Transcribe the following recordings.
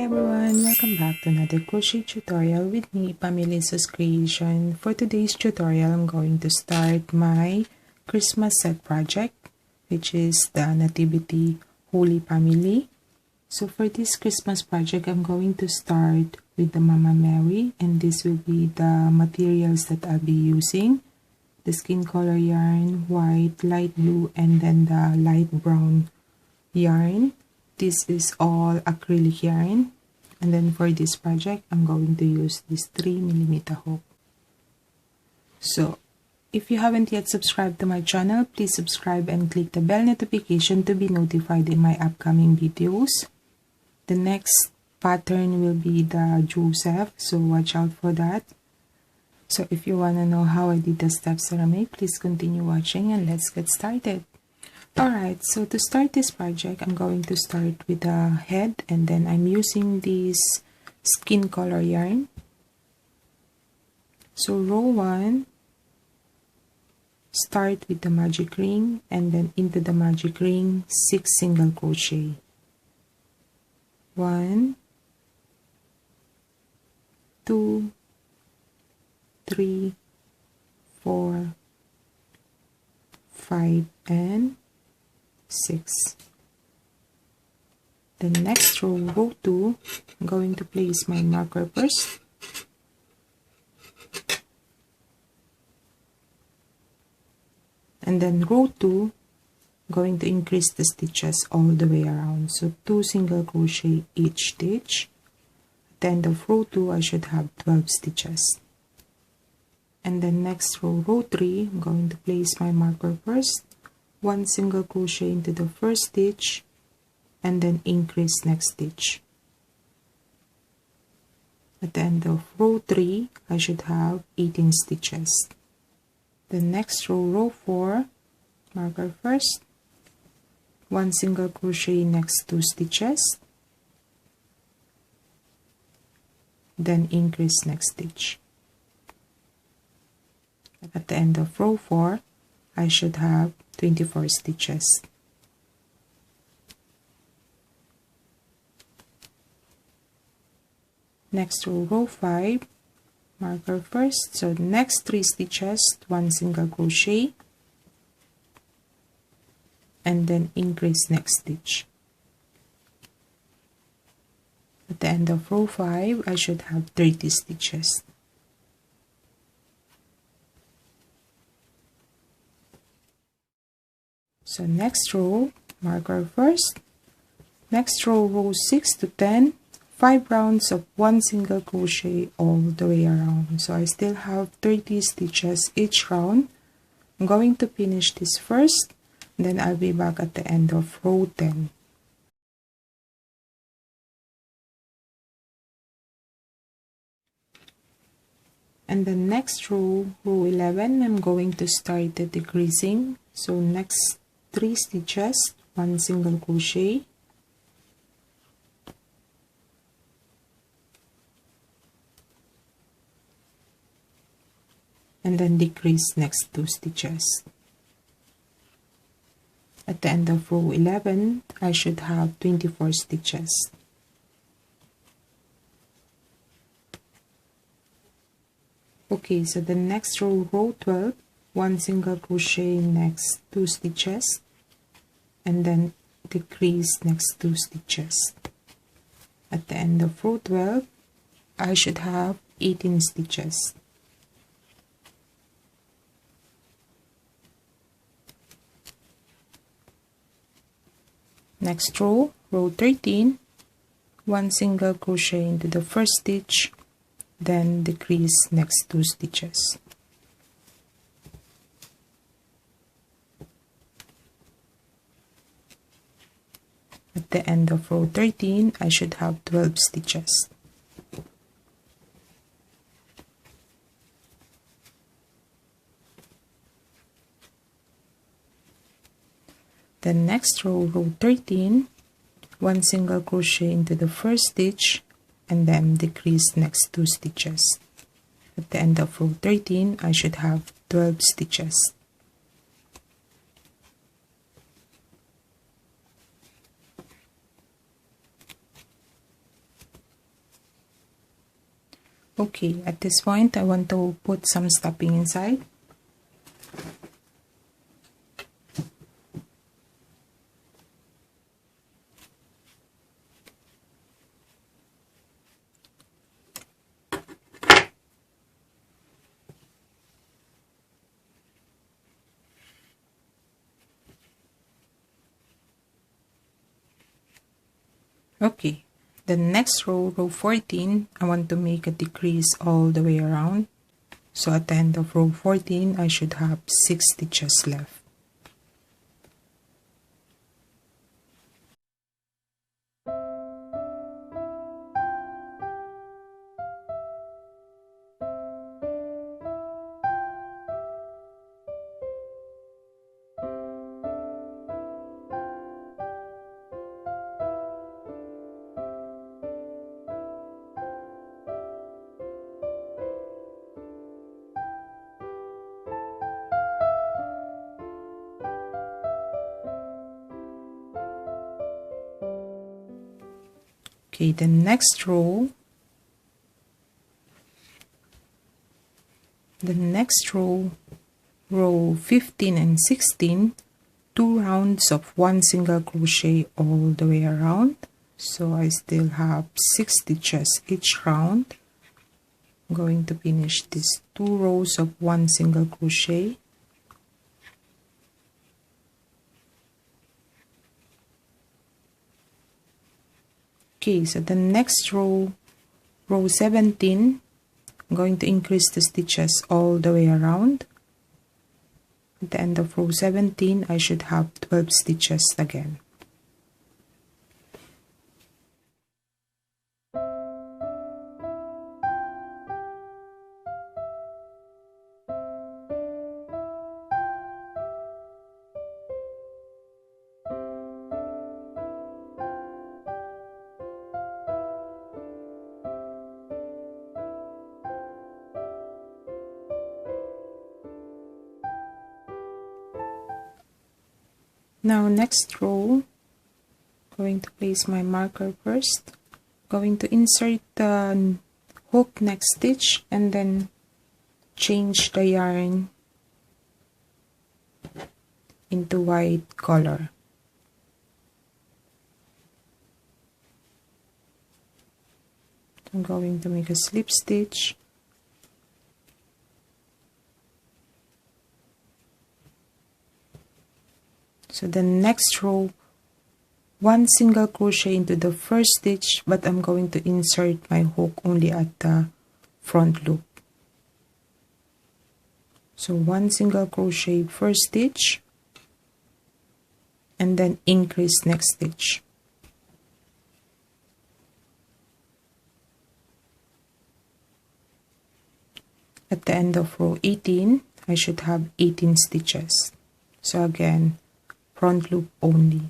everyone, welcome back to another crochet tutorial with me, Pamela's Creation. For today's tutorial, I'm going to start my Christmas set project, which is the Nativity Holy Family. So for this Christmas project, I'm going to start with the Mama Mary, and this will be the materials that I'll be using. The skin color yarn, white, light blue, and then the light brown yarn. This is all acrylic yarn, and then for this project I'm going to use this 3mm hook. So if you haven't yet subscribed to my channel, please subscribe and click the bell notification to be notified in my upcoming videos. The next pattern will be the Joseph, so watch out for that. So if you want to know how I did the steps that I made, please continue watching and let's get started. Alright, so to start this project, I'm going to start with the head, and then I'm using this skin color yarn. So row 1, start with the magic ring, and then into the magic ring 6 single crochet. 1, 2, 3, 4, 5, and 6. The next row 2, I'm going to place my marker first, and then row 2, I'm going to increase the stitches all the way around, so 2 single crochet each stitch. At the end of row 2, I should have 12 stitches. And then next row 3, I'm going to place my marker first, 1 single crochet into the first stitch, and then increase next stitch. At the end of row 3, I should have 18 stitches. The next row 4, marker first, 1 single crochet next 2 stitches, then increase next stitch. At the end of row 4, I should have 24 stitches. Next row 5, marker first, so the next 3 stitches, 1 single crochet, and then increase next stitch. At the end of row 5, I should have 30 stitches. So next row, marker first, next row 6 to 10, 5 rounds of 1 single crochet all the way around. So I still have 30 stitches each round. I'm going to finish this first, then I'll be back at the end of row 10. And the next row 11, I'm going to start the decreasing. So next 3 stitches, 1 single crochet, and then decrease next 2 stitches. At the end of row 11, I should have 24 stitches. Okay, so the next row 12, 1 single crochet next 2 stitches, and then decrease next 2 stitches. At the end of row 12, I should have 18 stitches. Next row 13, 1 single crochet into the first stitch, then decrease next 2 stitches. At the end of row 13, I should have 12 stitches. The next row 13, 1 single crochet into the first stitch, and then decrease next 2 stitches. At the end of row 13, I should have 12 stitches. Okay, at this point I want to put some stuffing inside. Okay, the next row, row 14, I want to make a decrease all the way around. So at the end of row 14, I should have 6 stitches left. Okay, the next row, row 15 and 16, 2 rounds of 1 single crochet all the way around. So I still have 6 stitches each round. I'm going to finish these 2 rows of 1 single crochet. Okay, so the next row, row 17, I'm going to increase the stitches all the way around. At the end of row 17, I should have 12 stitches again. Now next row, going to place my marker first, going to insert the hook next stitch and then change the yarn into white color. I'm going to make a slip stitch. So the next row, 1 single crochet into the first stitch, but I'm going to insert my hook only at the front loop. So 1 single crochet first stitch and then increase next stitch. At the end of row 18, I should have 18 stitches. So again, front loop only.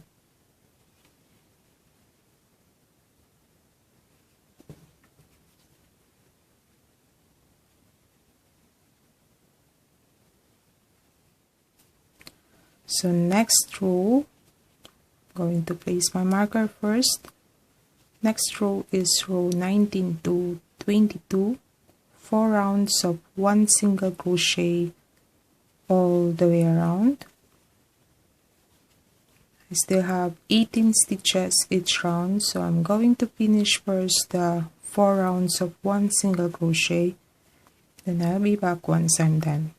So next row, going to place my marker first. Next row is row 19 to 22, 4 rounds of 1 single crochet all the way around. I still have 18 stitches each round, so I'm going to finish first the 4 rounds of 1 single crochet, then I'll be back once I'm done.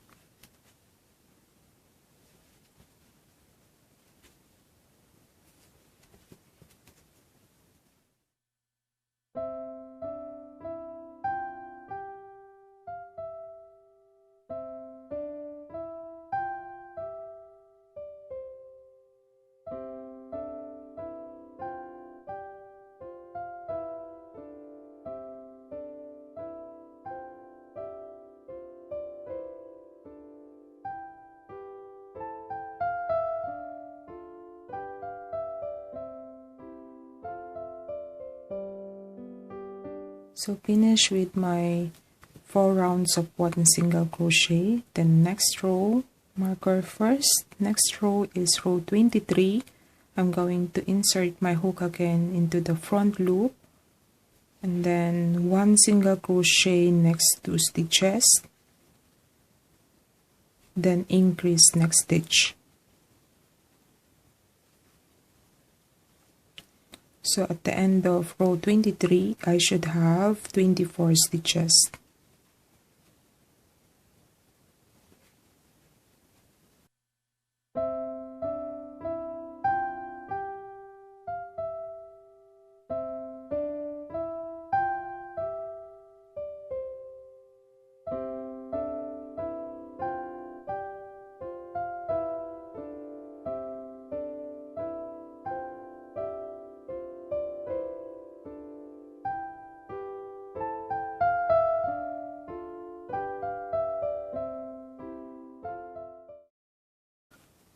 So finish with my 4 rounds of 1 single crochet. Then next row, marker first. Next row is row 23. I'm going to insert my hook again into the front loop and then 1 single crochet next 2 stitches, then increase next stitch. So at the end of row 23 I should have 24 stitches.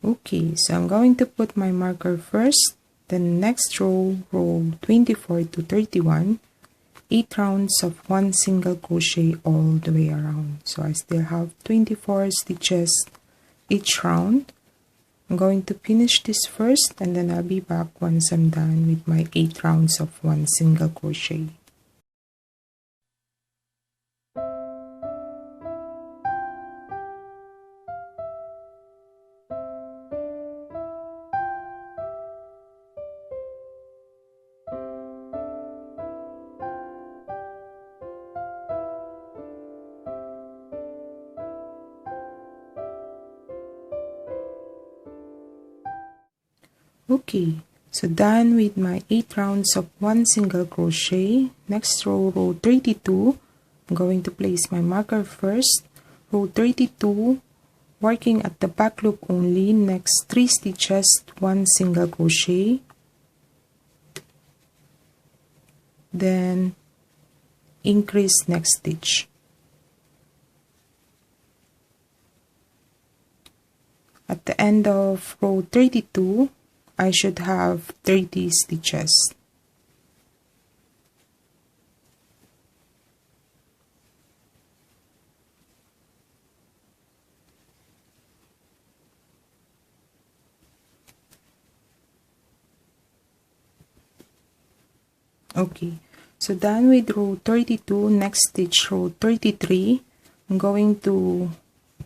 Okay, so I'm going to put my marker first, then next row, row 24 to 31, 8 rounds of 1 single crochet all the way around. So I still have 24 stitches each round. I'm going to finish this first and then I'll be back once I'm done with my 8 rounds of 1 single crochet. Okay, so done with my 8 rounds of 1 single crochet. Next row, row 32, I'm going to place my marker first. Row 32, working at the back loop only, next 3 stitches, 1 single crochet. Then increase next stitch. At the end of row 32, I should have 30 stitches. Okay, so done with row 32, next stitch row 33. I'm going to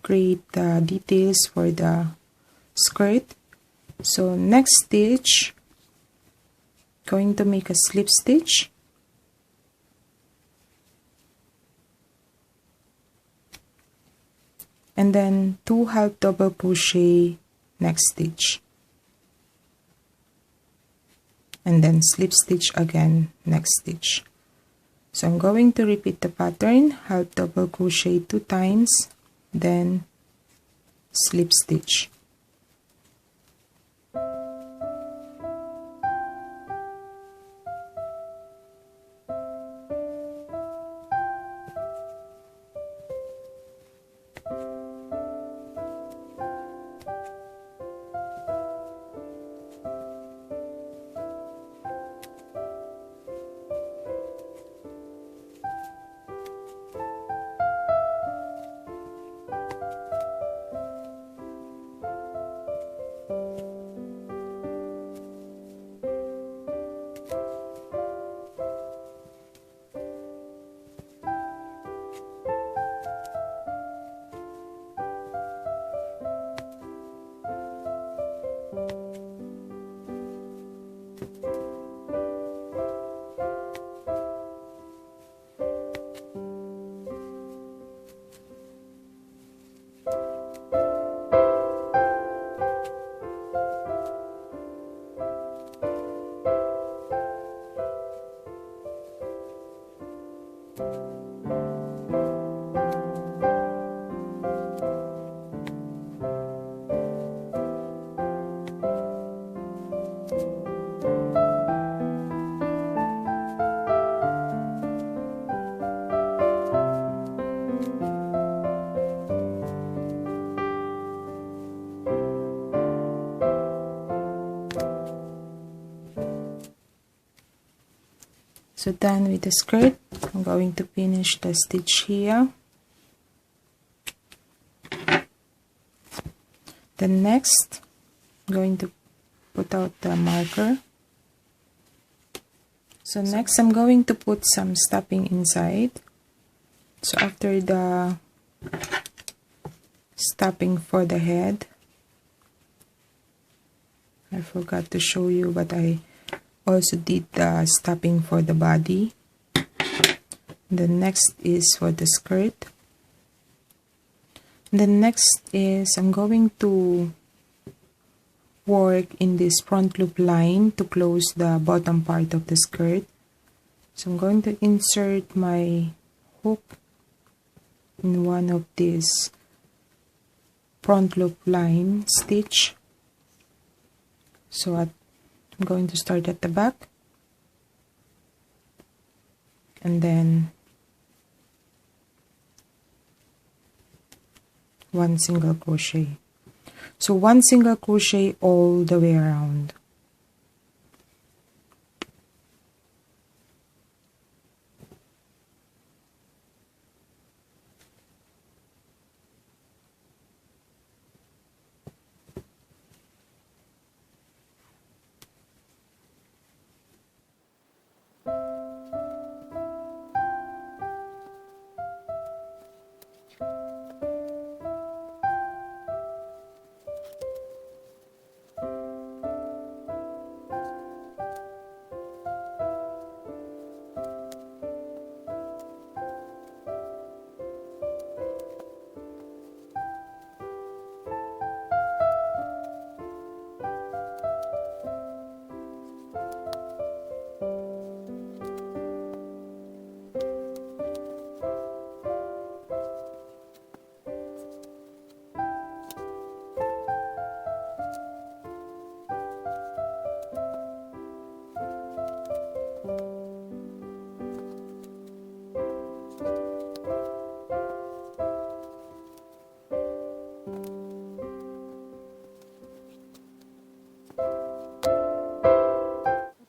create the details for the skirt. So next stitch, going to make a slip stitch, and then 2 half double crochet next stitch, and then slip stitch again next stitch. So I'm going to repeat the pattern, half double crochet 2 times, then slip stitch. So done with the skirt, I'm going to finish the stitch here. Then next, I'm going to put out the marker. So next, I'm going to put some stuffing inside. So after the stuffing for the head, I forgot to show you, but I also did the stuffing for the body. The next is for the skirt. The next is I'm going to work in this front loop line to close the bottom part of the skirt. So I'm going to insert my hook in one of these front loop line stitch. So I'm going to start at the back and then one single crochet. So one single crochet all the way around.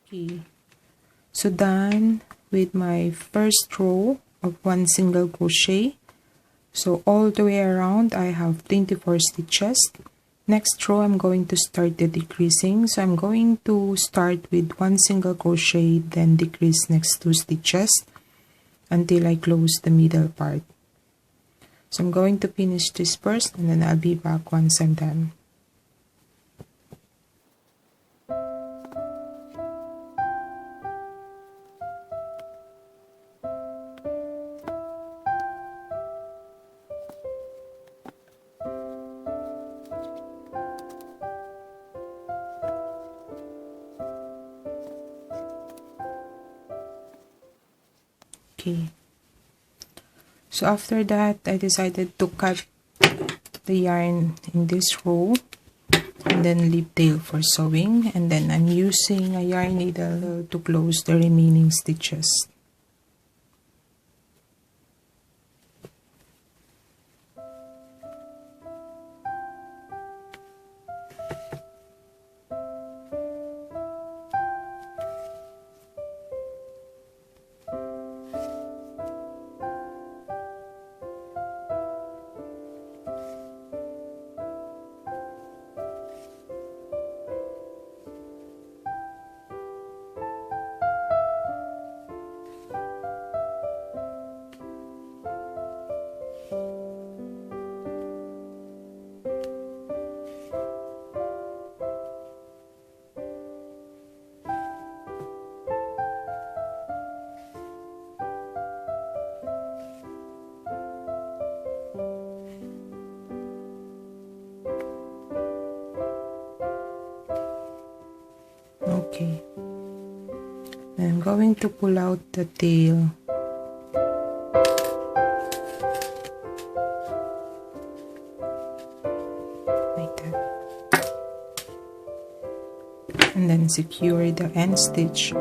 Okay, so done with my first row of one single crochet. So all the way around I have 24 stitches. Next row I'm going to start the decreasing. So I'm going to start with one single crochet, then decrease next 2 stitches until I close the middle part. So I'm going to finish this first and then I'll be back once I'm done. Okay, so after that I decided to cut the yarn in this row and then leave tail for sewing, and then I'm using a yarn needle to close the remaining stitches. Okay, I'm going to pull out the tail. Like that. And then secure the end stitch.